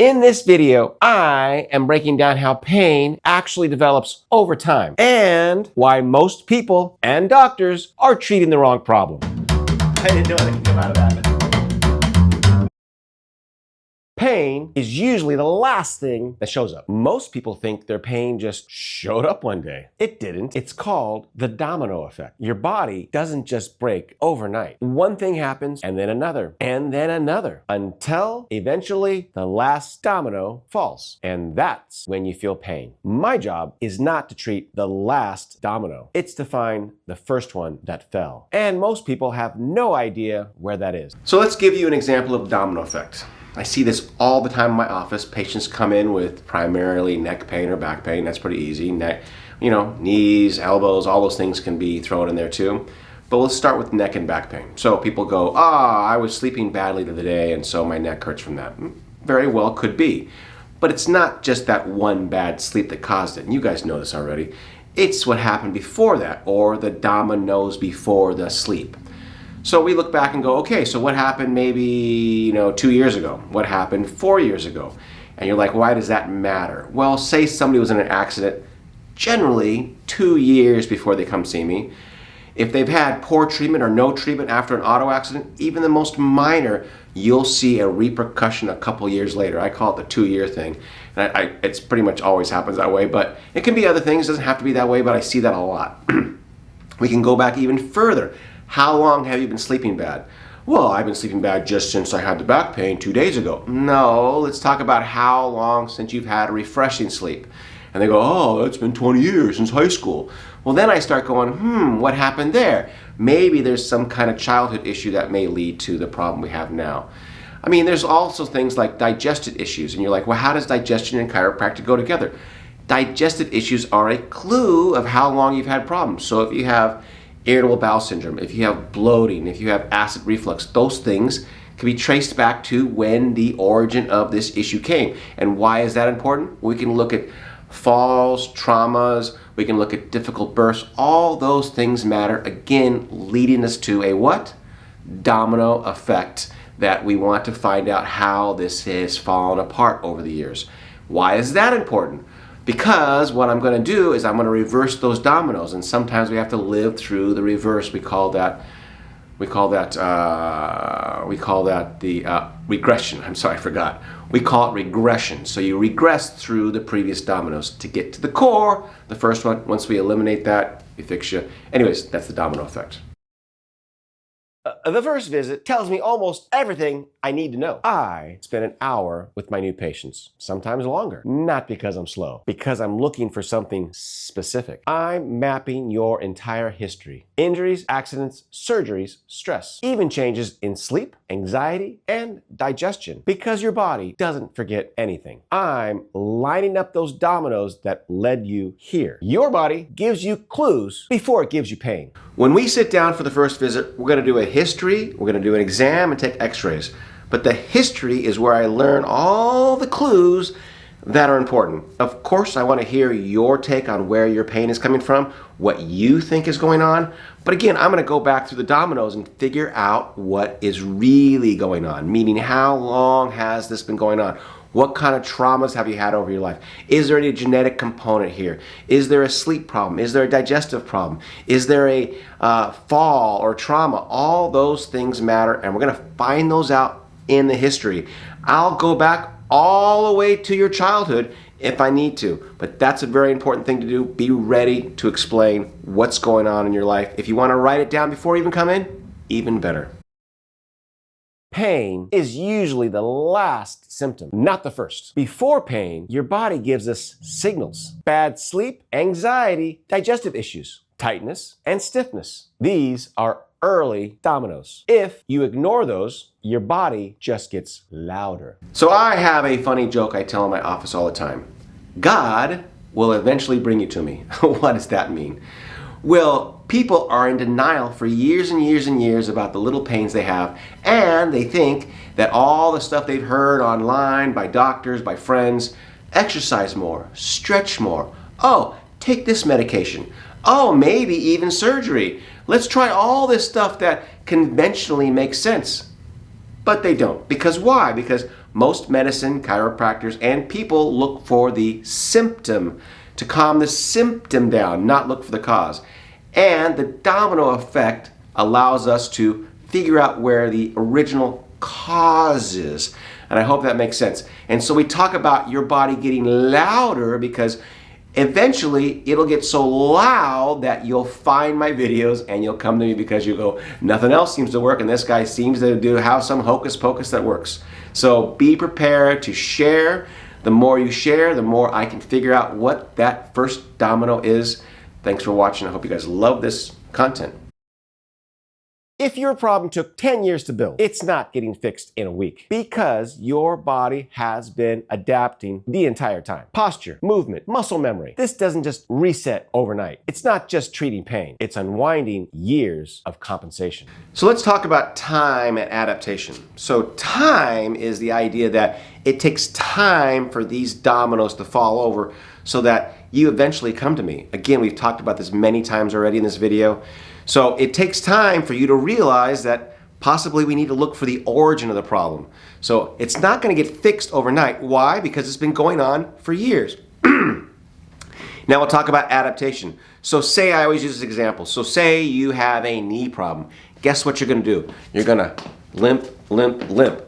In this video, I am breaking down how pain actually develops over time and why most people and doctors are treating the wrong problem. I didn't know that could come out of that. Pain is usually the last thing that shows up. Most people think their pain just showed up one day. It didn't. It's called the domino effect. Your body doesn't just break overnight. One thing happens and then another until eventually the last domino falls. And that's when you feel pain. My job is not to treat the last domino. It's to find the first one that fell. And most people have no idea where that is. So let's give you an example of domino effect. I see this all the time in my office. Patients come in with primarily neck pain or back pain. That's pretty easy. Neck, knees, elbows, all those things can be thrown in there too. But let's start with neck and back pain. So people go, I was sleeping badly the other day and so my neck hurts from that. Very well could be. But it's not just that one bad sleep that caused it. And you guys know this already. It's what happened before that, or the dominoes before the sleep. So we look back and go, okay, so what happened maybe 2 years ago? What happened 4 years ago? And you're like, why does that matter? Well, say somebody was in an accident, generally 2 years before they come see me. If they've had poor treatment or no treatment after an auto accident, even the most minor, you'll see a repercussion a couple years later. I call it the 2-year thing. And it's pretty much always happens that way, but it can be other things. It doesn't have to be that way, but I see that a lot. We can go back even further. How long have you been sleeping bad? Well, I've been sleeping bad just since I had the back pain 2 days ago. No, let's talk about how long since you've had a refreshing sleep. And they go, it's been 20 years since high school. Well, then I start going, what happened there? Maybe there's some kind of childhood issue that may lead to the problem we have now. I mean, there's also things like digestive issues. And you're like, well, how does digestion and chiropractic go together? Digestive issues are a clue of how long you've had problems. So if you have irritable bowel syndrome, if you have bloating, if you have acid reflux, those things can be traced back to when the origin of this issue came. And why is that important? We can look at falls, traumas, we can look at difficult births. All those things matter, again, leading us to a what? Domino effect, that we want to find out how this has fallen apart over the years. Why is that important? Because what I'm going to do is I'm going to reverse those dominoes, and sometimes we have to live through the reverse. We call that the regression. I'm sorry, I forgot. We call it regression. So you regress through the previous dominoes to get to the core, the first one. Once we eliminate that, we fix you. Anyways, that's the domino effect. The first visit tells me almost everything I need to know. I spend an hour with my new patients, sometimes longer. Not because I'm slow, because I'm looking for something specific. I'm mapping your entire history. Injuries, accidents, surgeries, stress, even changes in sleep, anxiety, and digestion, because your body doesn't forget anything. I'm lining up those dominoes that led you here. Your body gives you clues before it gives you pain. When we sit down for the first visit, we're going to do a history, we're going to do an exam and take x-rays. But the history is where I learn all the clues that are important. Of course, I want to hear your take on where your pain is coming from, what you think is going on. But again, I'm going to go back through the dominoes and figure out what is really going on, meaning how long has this been going on? What kind of traumas have you had over your life? Is there any genetic component here? Is there a sleep problem? Is there a digestive problem? Is there a fall or trauma? All those things matter, and we're going to find those out in the history. I'll go back all the way to your childhood if I need to, but that's a very important thing to do. Be ready to explain what's going on in your life. If you want to write it down before you even come in, even better. Pain is usually the last symptom, not the first. Before pain, your body gives us signals. Bad sleep, anxiety, digestive issues, tightness, and stiffness. These are early dominoes. If you ignore those, your body just gets louder. So I have a funny joke I tell in my office all the time. God will eventually bring you to me. What does that mean? Well, people are in denial for years and years and years about the little pains they have, and they think that all the stuff they've heard online by doctors, by friends, exercise more, stretch more, take this medication, maybe even surgery. Let's try all this stuff that conventionally makes sense. but they don't. Because why? Because most medicine, chiropractors, and people look for the symptom, to calm the symptom down, not look for the cause. And the domino effect allows us to figure out where the original cause is. And I hope that makes sense. And so we talk about your body getting louder because eventually it'll get so loud that you'll find my videos and you'll come to me because you go, nothing else seems to work and this guy seems to have some hocus pocus that works. So be prepared to share. The more you share, the more I can figure out what that first domino is. Thanks for watching. I hope you guys love this content. If your problem took 10 years to build, it's not getting fixed in a week because your body has been adapting the entire time. Posture, movement, muscle memory. This doesn't just reset overnight. It's not just treating pain. It's unwinding years of compensation. So let's talk about time and adaptation. So time is the idea that it takes time for these dominoes to fall over so that you eventually come to me. Again, we've talked about this many times already in this video. So it takes time for you to realize that possibly we need to look for the origin of the problem. So it's not going to get fixed overnight. Why? Because it's been going on for years. Now we'll talk about adaptation. So say, I always use this example. So say you have a knee problem. Guess what you're going to do? You're going to limp, limp, limp.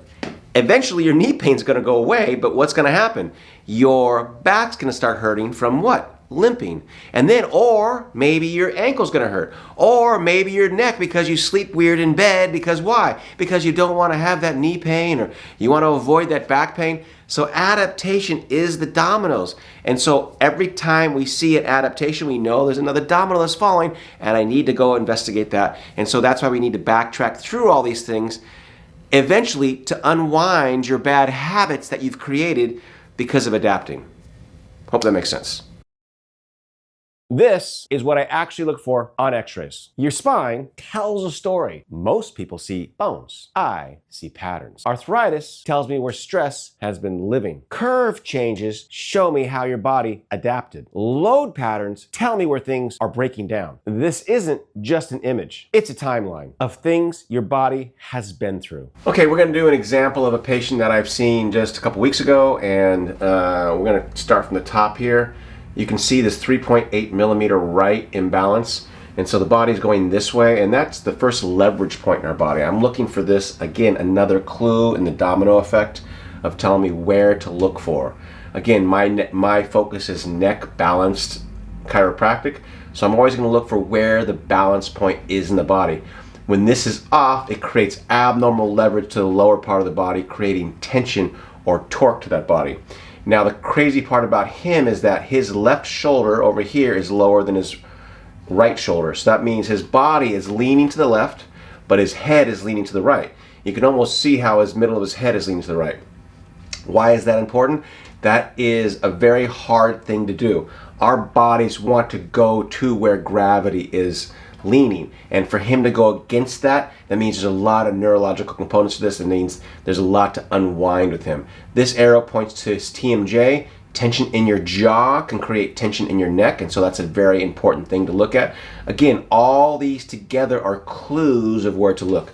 Eventually your knee pain's going to go away, but what's going to happen? Your back's going to start hurting from what? Limping. And then, or maybe your ankle's going to hurt. Or maybe your neck because you sleep weird in bed. Because why? Because you don't want to have that knee pain or you want to avoid that back pain. So adaptation is the dominoes. And so every time we see an adaptation, we know there's another domino that's falling and I need to go investigate that. And so that's why we need to backtrack through all these things eventually to unwind your bad habits that you've created because of adapting. Hope that makes sense. This is what I actually look for on x-rays. Your spine tells a story. Most people see bones. I see patterns. Arthritis tells me where stress has been living. Curve changes show me how your body adapted. Load patterns tell me where things are breaking down. This isn't just an image. It's a timeline of things your body has been through. Okay, we're going to do an example of a patient that I've seen just a couple weeks ago, and we're going to start from the top here. You can see this 3.8 millimeter right imbalance, and so the body's going this way, and that's the first leverage point in our body. I'm looking for this, again, another clue in the domino effect of telling me where to look for. Again, my focus is neck balanced chiropractic, so I'm always going to look for where the balance point is in the body. When this is off, it creates abnormal leverage to the lower part of the body, creating tension or torque to that body. Now the crazy part about him is that his left shoulder over here is lower than his right shoulder. So that means his body is leaning to the left, but his head is leaning to the right. You can almost see how his middle of his head is leaning to the right. Why is that important? That is a very hard thing to do. Our bodies want to go to where gravity is leaning, and for him to go against that, that means there's a lot of neurological components to this. It means there's a lot to unwind with him. This arrow points to his TMJ. Tension in your jaw can create tension in your neck, and so that's a very important thing to look at. Again, all these together are clues of where to look.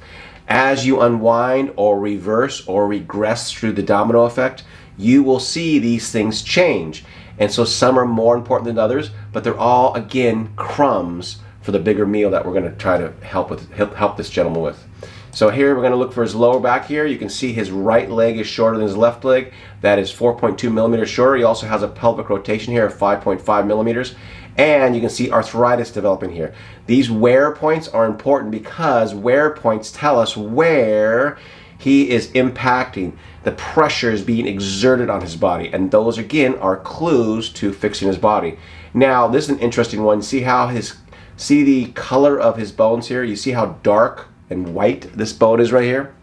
As you unwind or reverse or regress through the domino effect, you will see these things change. And so some are more important than others, but they're all, again, crumbs for the bigger meal that we're going to try to help this gentleman with. So here we're going to look for his lower back here. You can see his right leg is shorter than his left leg. That is 4.2 millimeters shorter. He also has a pelvic rotation here of 5.5 millimeters. And you can see arthritis developing here. These wear points are important because wear points tell us where he is impacting. The pressure is being exerted on his body. And those, again, are clues to fixing his body. Now, this is an interesting one. See the color of his bones here? You see how dark and white this bone is right here?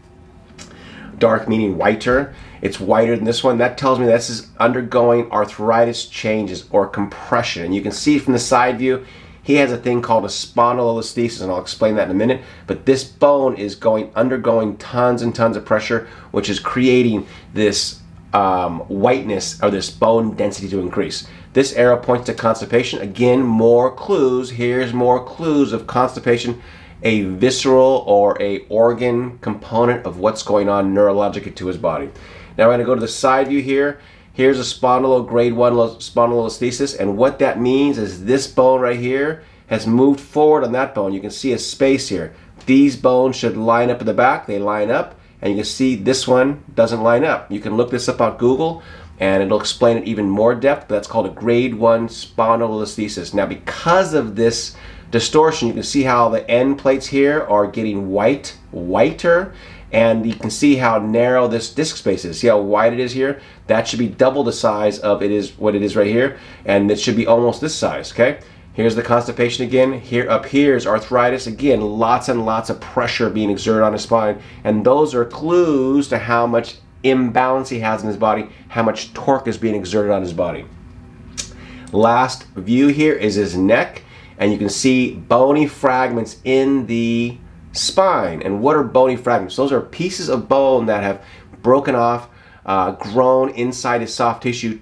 Dark meaning whiter. It's whiter than this one. That tells me this is undergoing arthritis changes or compression. And you can see from the side view, he has a thing called a spondylolisthesis, and I'll explain that in a minute. But this bone is undergoing tons and tons of pressure, which is creating this whiteness or this bone density to increase. This arrow points to constipation. Again, more clues. Here's more clues of constipation a visceral or a organ component of what's going on neurologically to his body. Now we're going to go to the side view here. Here's a grade 1 spondylolisthesis, and what that means is this bone right here has moved forward on that bone. You can see a space here. These bones should line up in the back. They line up, and you can see this one doesn't line up. You can look this up on Google, and it'll explain it even more depth. That's called a grade 1 spondylolisthesis. Now, because of this distortion, you can see how the end plates here are getting whiter, and you can see how narrow this disc space is. See how wide it is here? That should be double the size of what it is right here, and it should be almost this size, okay? Here's the constipation again. Here up here is arthritis. Again, lots and lots of pressure being exerted on his spine, and those are clues to how much imbalance he has in his body, how much torque is being exerted on his body. Last view here is his neck, and you can see bony fragments in the spine. And what are bony fragments? Those are pieces of bone that have broken off, grown inside his soft tissue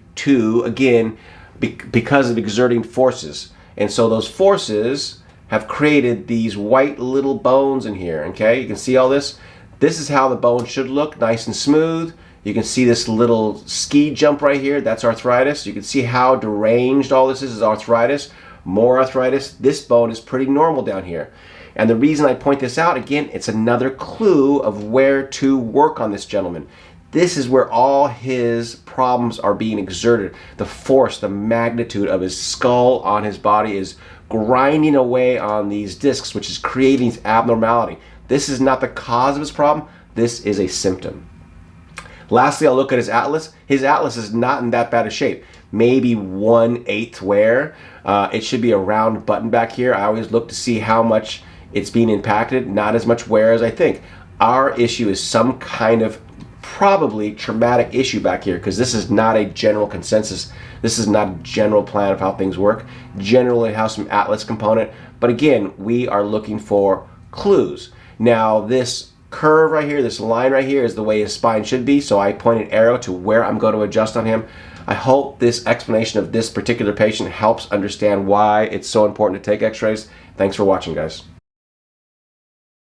again, because of exerting forces. And so those forces have created these white little bones in here, okay? You can see all this. This is how the bone should look, nice and smooth. You can see this little ski jump right here, that's arthritis. You can see how deranged all this is arthritis. More arthritis. This bone is pretty normal down here. And the reason I point this out, again, it's another clue of where to work on this gentleman. This is where all his problems are being exerted. The force, the magnitude of his skull on his body is grinding away on these discs, which is creating this abnormality. This is not the cause of his problem. This is a symptom. Lastly, I'll look at his atlas. His atlas is not in that bad a shape. Maybe 1/8 wear. It should be a round button back here. I always look to see how much it's being impacted. Not as much wear as I think. Our issue is some kind of probably traumatic issue back here, because this is not a general consensus. This is not a general plan of how things work. Generally it has some atlas component, but again, we are looking for clues. Now this curve right here, this line right here is the way his spine should be, so I point an arrow to where I'm going to adjust on him. I hope this explanation of this particular patient helps understand why it's so important to take x-rays. Thanks for watching, guys.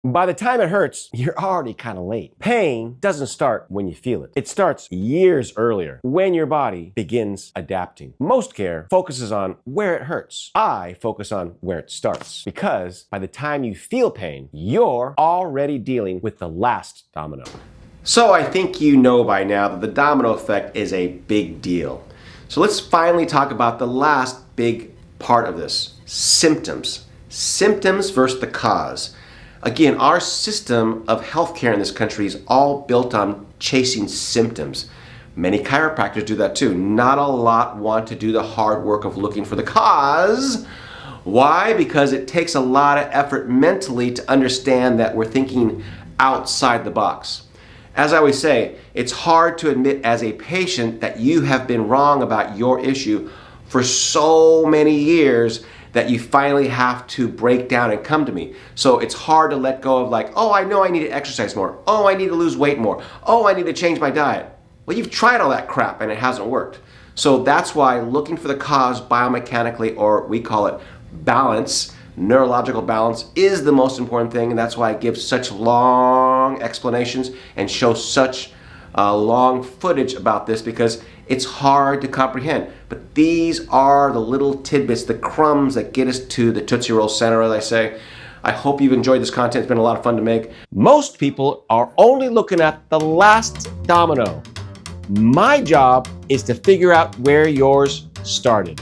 By the time it hurts, you're already kind of late. Pain doesn't start when you feel it. It starts years earlier, when your body begins adapting. Most care focuses on where it hurts. I focus on where it starts, because by the time you feel pain, you're already dealing with the last domino. So I think you know by now that the domino effect is a big deal. So let's finally talk about the last big part of this, symptoms. Symptoms versus the cause. Again, our system of healthcare in this country is all built on chasing symptoms. Many chiropractors do that too. Not a lot want to do the hard work of looking for the cause. Why? Because it takes a lot of effort mentally to understand that we're thinking outside the box. As I always say, it's hard to admit as a patient that you have been wrong about your issue for so many years that you finally have to break down and come to me. So it's hard to let go of like, oh, I know I need to exercise more. Oh, I need to lose weight more. Oh, I need to change my diet. Well, you've tried all that crap and it hasn't worked. So that's why looking for the cause biomechanically, or we call it balance, neurological balance, is the most important thing. And that's why I give such long explanations and show such long footage about this, because it's hard to comprehend. But these are the little tidbits, the crumbs that get us to the Tootsie Roll center, as I say. I hope you've enjoyed this content. It's been a lot of fun to make. Most people are only looking at the last domino. My job is to figure out where yours started.